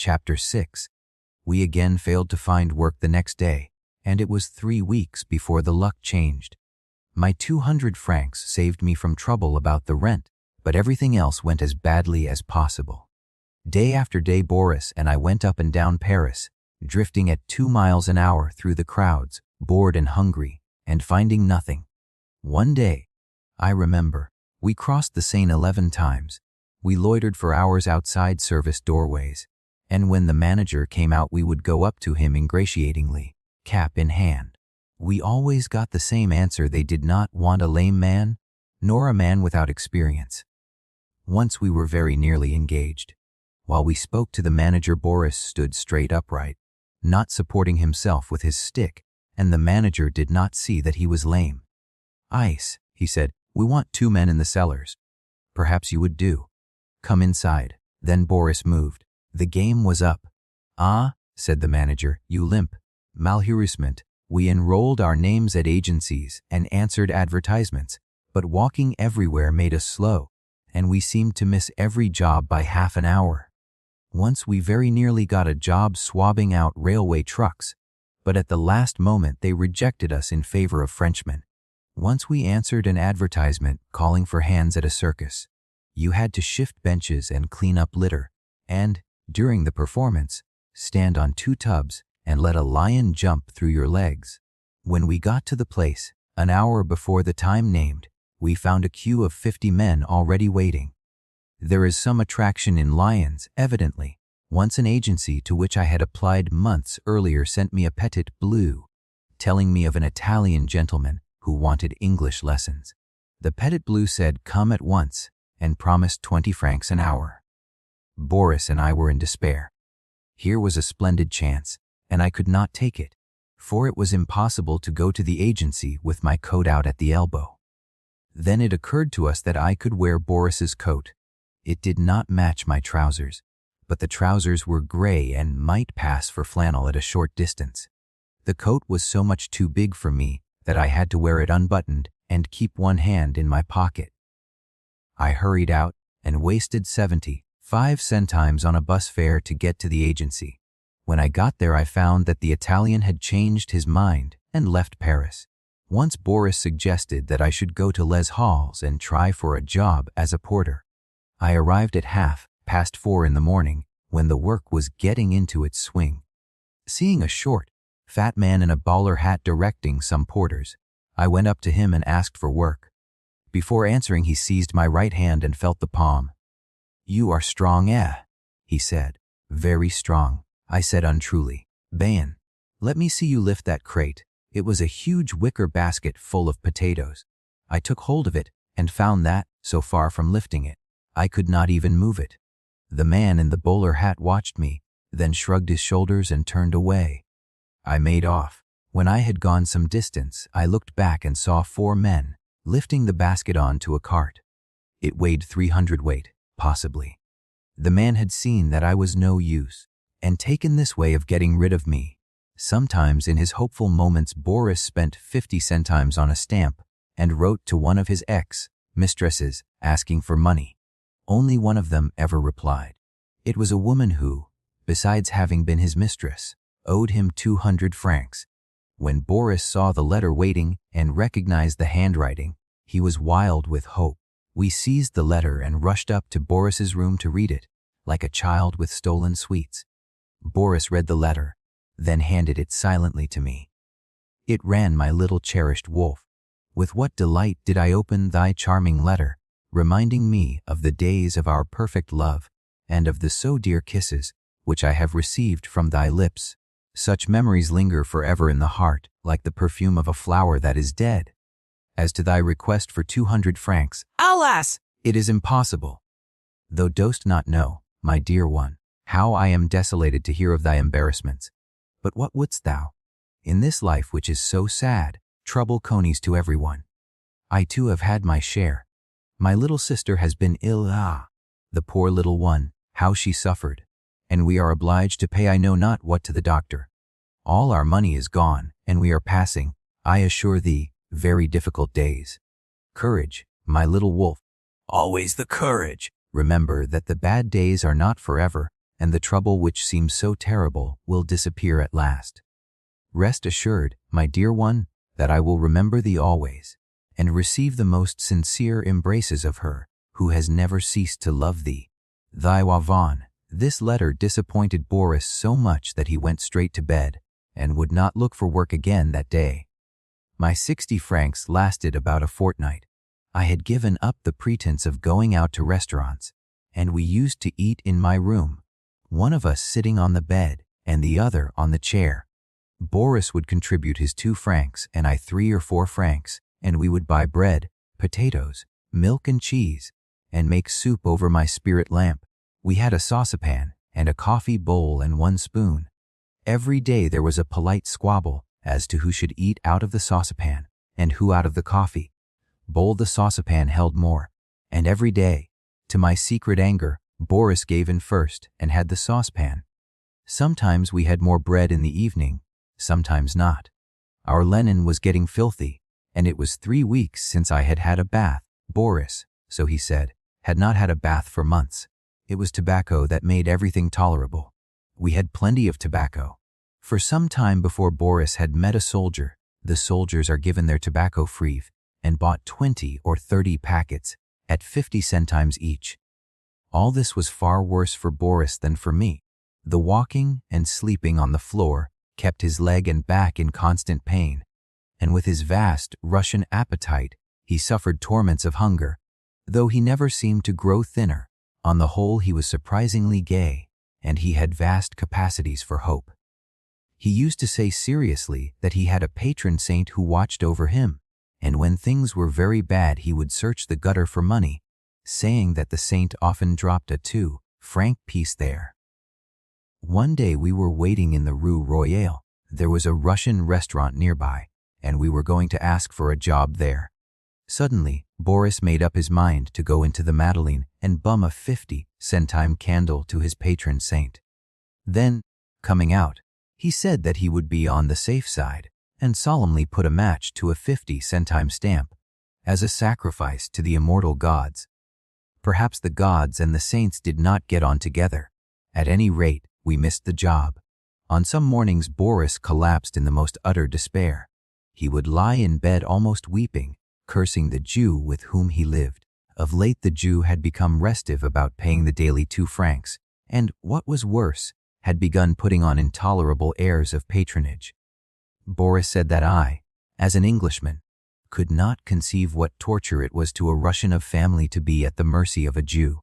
Chapter 6. We again failed to find work the next day, and it was 3 weeks before the luck changed. My 200 francs saved me from trouble about the rent, but everything else went as badly as possible. Day after day Boris and I went up and down Paris, drifting at 2 miles an hour through the crowds, bored and hungry, and finding nothing. One day, I remember, we crossed the Seine 11 times. We loitered for hours outside service doorways, and when the manager came out we would go up to him ingratiatingly, cap in hand. We always got the same answer: they did not want a lame man, nor a man without experience. Once we were very nearly engaged. While we spoke to the manager, Boris stood straight upright, not supporting himself with his stick, and the manager did not see that he was lame. "Ice," he said, "we want 2 men in the cellars. Perhaps you would do. Come inside." Then Boris moved. The game was up. "Ah," said the manager, "you limp. Malheureusement, we enrolled our names at agencies and answered advertisements, but walking everywhere made us slow, and we seemed to miss every job by half an hour. Once we very nearly got a job swabbing out railway trucks, but at the last moment they rejected us in favor of Frenchmen. Once we answered an advertisement calling for hands at a circus. You had to shift benches and clean up litter, and, during the performance, stand on 2 tubs and let a lion jump through your legs. When we got to the place, an hour before the time named, we found a queue of 50 men already waiting. There is some attraction in lions, evidently. Once an agency to which I had applied months earlier sent me a petit bleu, telling me of an Italian gentleman who wanted English lessons. The petit bleu said, "Come at once," and promised 20 francs an hour. Boris and I were in despair. Here was a splendid chance, and I could not take it, for it was impossible to go to the agency with my coat out at the elbow. Then it occurred to us that I could wear Boris's coat. It did not match my trousers, but the trousers were gray and might pass for flannel at a short distance. The coat was so much too big for me that I had to wear it unbuttoned and keep one hand in my pocket. I hurried out and wasted 75 centimes on a bus fare to get to the agency. When I got there I found that the Italian had changed his mind and left Paris. Once Boris suggested that I should go to Les Halles and try for a job as a porter. I arrived at 4:30 in the morning, when the work was getting into its swing. Seeing a short, fat man in a bowler hat directing some porters, I went up to him and asked for work. Before answering, he seized my right hand and felt the palm. "You are strong, eh?" he said. "Very strong," I said untruly. "Bayan, let me see you lift that crate." It was a huge wicker basket full of potatoes. I took hold of it and found that, so far from lifting it, I could not even move it. The man in the bowler hat watched me, then shrugged his shoulders and turned away. I made off. When I had gone some distance, I looked back and saw 4 men lifting the basket onto a cart. It weighed 300 weight, possibly. The man had seen that I was no use, and taken this way of getting rid of me. Sometimes in his hopeful moments Boris spent 50 centimes on a stamp and wrote to one of his ex-mistresses asking for money. Only one of them ever replied. It was a woman who, besides having been his mistress, owed him 200 francs. When Boris saw the letter waiting and recognized the handwriting, he was wild with hope. We seized the letter and rushed up to Boris's room to read it, like a child with stolen sweets. Boris read the letter, then handed it silently to me. It ran, "My little cherished wolf, with what delight did I open thy charming letter, reminding me of the days of our perfect love and of the so dear kisses which I have received from thy lips. Such memories linger forever in the heart, like the perfume of a flower that is dead. As to thy request for 200 francs, alas, it is impossible. Thou dost not know, my dear one, how I am desolated to hear of thy embarrassments. But what wouldst thou? In this life which is so sad, trouble conies to everyone. I too have had my share. My little sister has been ill, the poor little one, how she suffered, and we are obliged to pay I know not what to the doctor. All our money is gone, and we are passing, I assure thee, very difficult days. Courage, my little wolf, always the courage. Remember that the bad days are not forever, and the trouble which seems so terrible will disappear at last. Rest assured, my dear one, that I will remember thee always, and receive the most sincere embraces of her, who has never ceased to love thee. Thy Wavan. This letter disappointed Boris so much that he went straight to bed, and would not look for work again that day. My 60 francs lasted about a fortnight. I had given up the pretense of going out to restaurants, and we used to eat in my room, one of us sitting on the bed and the other on the chair. Boris would contribute his 2 francs and I 3 or 4 francs, and we would buy bread, potatoes, milk and cheese, and make soup over my spirit lamp. We had a saucepan and a coffee bowl and 1 spoon. Every day there was a polite squabble as to who should eat out of the saucepan and who out of the coffee bowl. The saucepan held more, and every day, to my secret anger, Boris gave in first and had the saucepan. Sometimes we had more bread in the evening, sometimes not. Our linen was getting filthy, and it was 3 weeks since I had had a bath. Boris, so he said, had not had a bath for months. It was tobacco that made everything tolerable. We had plenty of tobacco. For some time before Boris had met a soldier, the soldiers are given their tobacco free, and bought 20 or 30 packets at 50 centimes each. All this was far worse for Boris than for me. The walking and sleeping on the floor kept his leg and back in constant pain, and with his vast Russian appetite, he suffered torments of hunger. Though he never seemed to grow thinner, on the whole he was surprisingly gay, and he had vast capacities for hope. He used to say seriously that he had a patron saint who watched over him, and when things were very bad he would search the gutter for money, saying that the saint often dropped a 2-franc piece there. One day we were waiting in the Rue Royale. There was a Russian restaurant nearby, and we were going to ask for a job there. Suddenly, Boris made up his mind to go into the Madeleine and bum a 50-centime candle to his patron saint. Then, coming out, he said that he would be on the safe side and solemnly put a match to a 50-centime stamp as a sacrifice to the immortal gods. Perhaps the gods and the saints did not get on together. At any rate, we missed the job. On some mornings Boris collapsed in the most utter despair. He would lie in bed almost weeping, cursing the Jew with whom he lived. Of late the Jew had become restive about paying the daily 2 francs, and, what was worse, had begun putting on intolerable airs of patronage. Boris said that I, as an Englishman, could not conceive what torture it was to a Russian of family to be at the mercy of a Jew.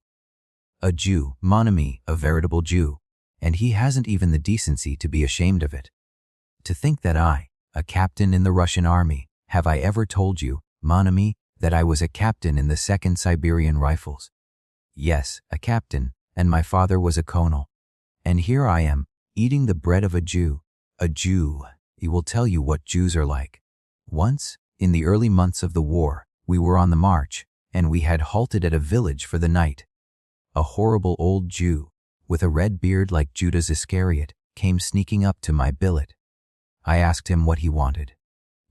A Jew, mon ami, a veritable Jew, and he hasn't even the decency to be ashamed of it. To think that I, a captain in the Russian army, have I ever told you, mon ami, that I was a captain in the 2nd Siberian Rifles? Yes, a captain, and my father was a colonel. And here I am, eating the bread of a Jew. A Jew, he will tell you what Jews are like. Once, in the early months of the war, we were on the march, and we had halted at a village for the night. A horrible old Jew, with a red beard like Judas Iscariot, came sneaking up to my billet. I asked him what he wanted.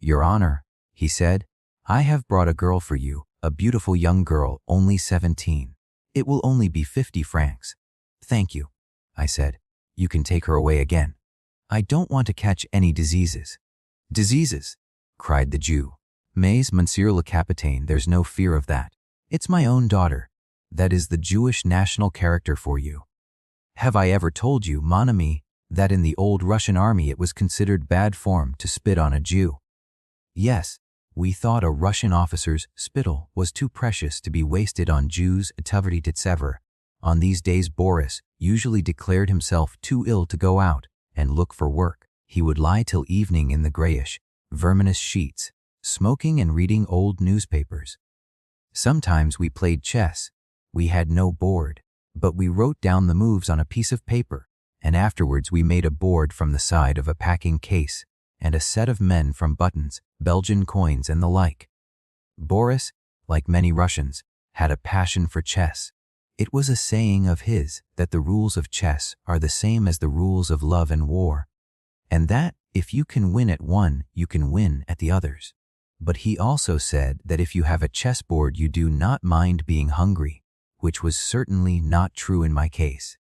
"Your Honor," he said, "I have brought a girl for you, a beautiful young girl, only 17. It will only be 50 francs. "Thank you," I said. "You can take her away again. I don't want to catch any diseases." "Diseases?" cried the Jew. "Mais, Monsieur le Capitaine, there's no fear of that. It's my own daughter. That is the Jewish national character for you. Have I ever told you, mon ami, that in the old Russian army it was considered bad form to spit on a Jew? Yes, we thought a Russian officer's spittle was too precious to be wasted on Jews, etc. On these days Boris usually declared himself too ill to go out and look for work. He would lie till evening in the grayish, verminous sheets, smoking and reading old newspapers. Sometimes we played chess. We had no board, but we wrote down the moves on a piece of paper, and afterwards we made a board from the side of a packing case and a set of men from buttons, Belgian coins, and the like. Boris, like many Russians, had a passion for chess. It was a saying of his that the rules of chess are the same as the rules of love and war, and that if you can win at one, you can win at the others. But he also said that if you have a chessboard you do not mind being hungry, which was certainly not true in my case.